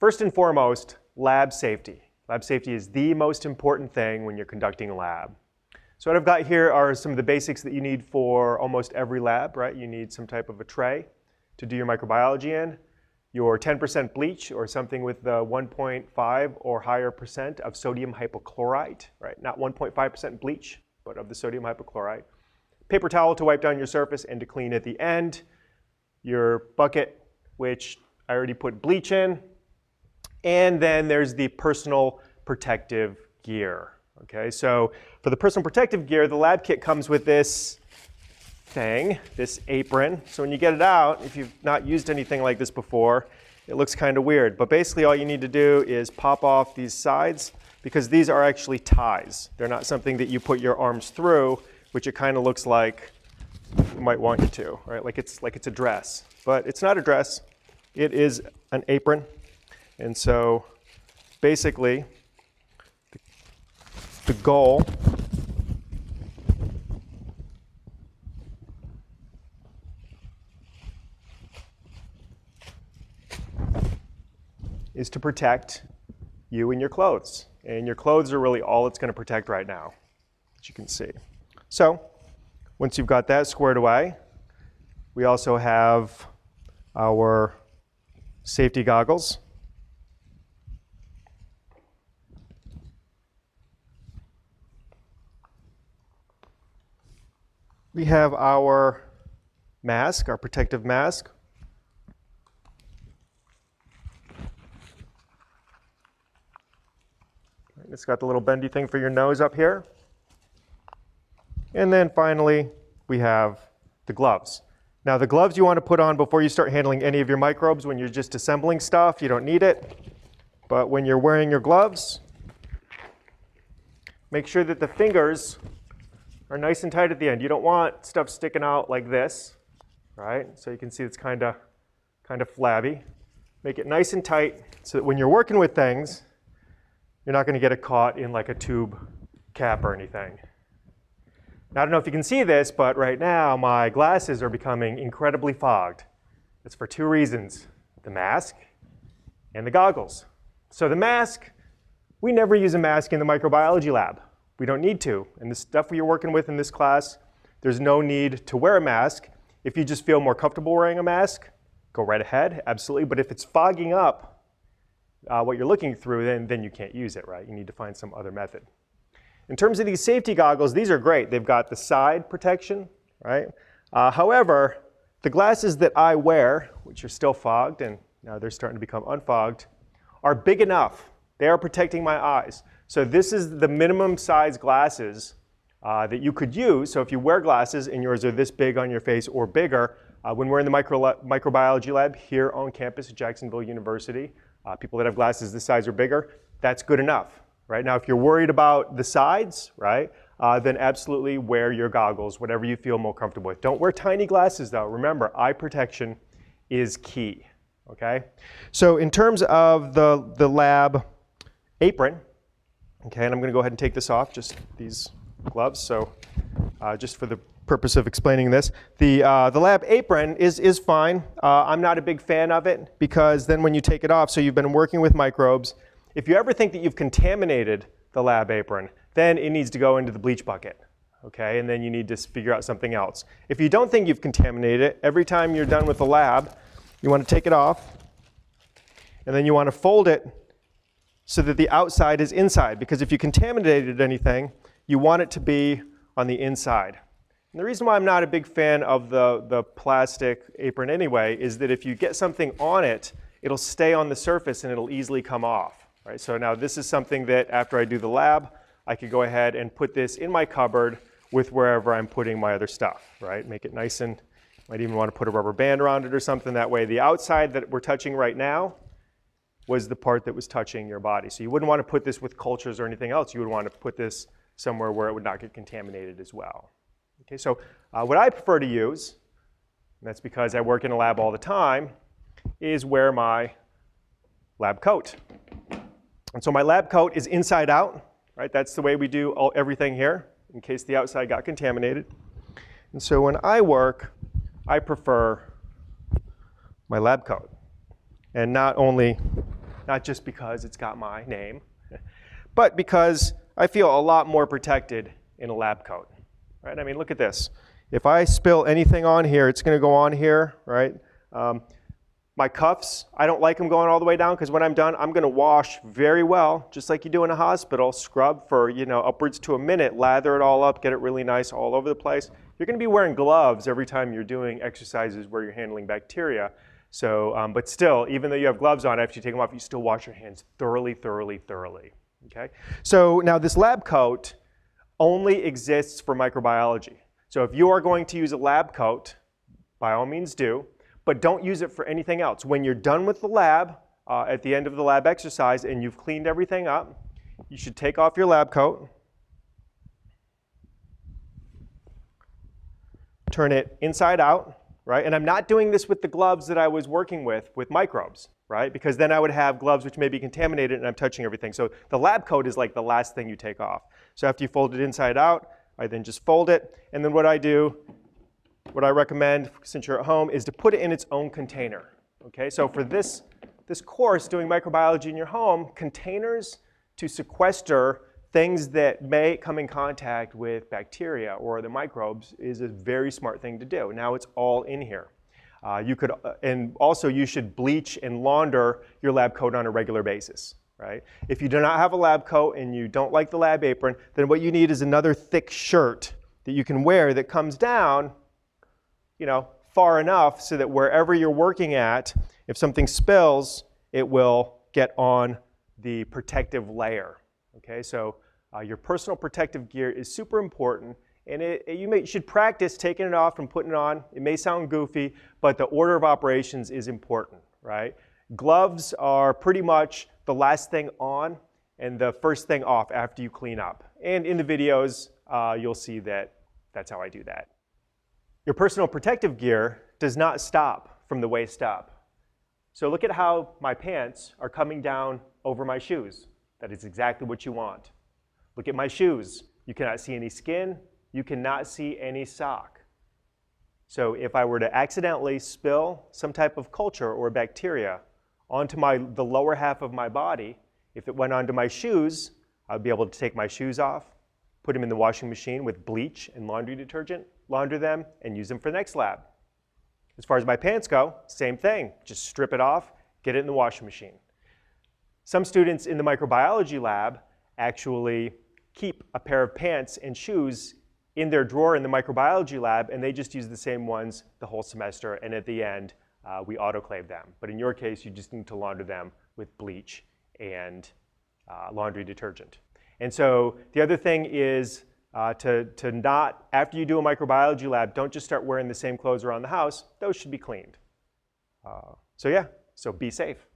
First and foremost, lab safety. Lab safety is the most important thing when you're conducting a lab. So what I've got here are some of the basics that you need for almost every lab, right? You need some type of a tray to do your microbiology in, your 10% bleach or something with the 1.5 or higher percent of sodium hypochlorite, right? Not 1.5% bleach, but of the sodium hypochlorite. Paper towel to wipe down your surface and to clean at the end. Your bucket, which I already put bleach in. And then there's the personal protective gear. Okay, so for the personal protective gear, the lab kit comes with this thing, this apron. So when you get it out, if you've not used anything like this before, it looks kind of weird. But basically all you need to do is pop off these sides, because these are actually ties. They're not something that you put your arms through, which it kind of looks like you might want you to, right? Like it's a dress. But it's not a dress. It is an apron. And so basically, the goal is to protect you and your clothes. And your clothes are really all it's going to protect right now, as you can see. So once you've got that squared away, we also have our safety goggles. We have our mask, our protective mask. It's got the little bendy thing for your nose up here. And then finally, we have the gloves. Now the gloves you want to put on before you start handling any of your microbes. When you're just assembling stuff, you don't need it. But when you're wearing your gloves, make sure that the fingers are nice and tight at the end. You don't want stuff sticking out like this, right? So you can see it's kind of flabby. Make it nice and tight so that when you're working with things, you're not going to get it caught in like a tube cap or anything. Now, I don't know if you can see this, but right now my glasses are becoming incredibly fogged. It's for two reasons: the mask and the goggles. So the mask, we never use a mask in the microbiology lab. We don't need to. And the stuff you're working with in this class, there's no need to wear a mask. If you just feel more comfortable wearing a mask, go right ahead, absolutely. But if it's fogging up what you're looking through, then you can't use it, right? You need to find some other method. In terms of these safety goggles, these are great. They've got the side protection, right? However, the glasses that I wear, which are still fogged, and now they're starting to become unfogged, are big enough. They are protecting my eyes. So this is the minimum size glasses that you could use. So if you wear glasses and yours are this big on your face or bigger, when we're in the microbiology lab here on campus at Jacksonville University, people that have glasses this size or bigger, that's good enough. Right? Now if you're worried about the sides, right, then absolutely wear your goggles, whatever you feel more comfortable with. Don't wear tiny glasses though. Remember, eye protection is key. Okay? So in terms of the lab apron, okay, and I'm going to go ahead and take this off, just these gloves. So just for the purpose of explaining this, the lab apron is fine. I'm not a big fan of it because then when you take it off, so you've been working with microbes, if you ever think that you've contaminated the lab apron, then it needs to go into the bleach bucket. Okay, and then you need to figure out something else. If you don't think you've contaminated it, every time you're done with the lab, you want to take it off, and then you want to fold it so that the outside is inside, because if you contaminated anything, you want it to be on the inside. And the reason why I'm not a big fan of the plastic apron anyway is that if you get something on it, it'll stay on the surface and it'll easily come off. Right? So now this is something that after I do the lab, I could go ahead and put this in my cupboard with wherever I'm putting my other stuff. Right? Make it nice, and might even want to put a rubber band around it or something. That way the outside that we're touching right now was the part that was touching your body. So you wouldn't want to put this with cultures or anything else. You would want to put this somewhere where it would not get contaminated as well. Okay, so what I prefer to use, and that's because I work in a lab all the time, is wear my lab coat. And so my lab coat is inside out, right? That's the way we do everything here, in case the outside got contaminated. And so when I work, I prefer my lab coat. And not only not just because it's got my name, but because I feel a lot more protected in a lab coat, right? I mean, look at this. If I spill anything on here, it's going to go on here, right? My cuffs, I don't like them going all the way down because when I'm done, I'm going to wash very well, just like you do in a hospital, scrub for, upwards to a minute, lather it all up, get it really nice all over the place. You're going to be wearing gloves every time you're doing exercises where you're handling bacteria. So, but still, even though you have gloves on, after you take them off, you still wash your hands thoroughly, thoroughly, thoroughly. Okay? So now this lab coat only exists for microbiology. So if you are going to use a lab coat, by all means do, but don't use it for anything else. When you're done with the lab, at the end of the lab exercise, and you've cleaned everything up, you should take off your lab coat, turn it inside out, right? And I'm not doing this with the gloves that I was working with microbes, right? Because then I would have gloves which may be contaminated and I'm touching everything. So the lab coat is like the last thing you take off. So after you fold it inside out, I then just fold it, and then what I recommend, since you're at home, is to put it in its own container. Okay, so for this course, doing microbiology in your home, containers to sequester things that may come in contact with bacteria or the microbes is a very smart thing to do. Now it's all in here. And also you should bleach and launder your lab coat on a regular basis. Right? If you do not have a lab coat and you don't like the lab apron, then what you need is another thick shirt that you can wear that comes down, far enough so that wherever you're working at, if something spills, it will get on the protective layer. Okay, so your personal protective gear is super important, and you should practice taking it off and putting it on. It may sound goofy, but the order of operations is important, right? Gloves are pretty much the last thing on and the first thing off after you clean up. And in the videos, you'll see that that's how I do that. Your personal protective gear does not stop from the waist up. So look at how my pants are coming down over my shoes. That is exactly what you want. Look at my shoes. You cannot see any skin. You cannot see any sock. So if I were to accidentally spill some type of culture or bacteria onto the lower half of my body, if it went onto my shoes, I'd be able to take my shoes off, put them in the washing machine with bleach and laundry detergent, launder them, and use them for the next lab. As far as my pants go, same thing. Just strip it off, get it in the washing machine. Some students in the microbiology lab actually keep a pair of pants and shoes in their drawer in the microbiology lab, and they just use the same ones the whole semester, and at the end, we autoclave them. But in your case, you just need to launder them with bleach and laundry detergent. And so the other thing is to not, after you do a microbiology lab, don't just start wearing the same clothes around the house. Those should be cleaned. So be safe.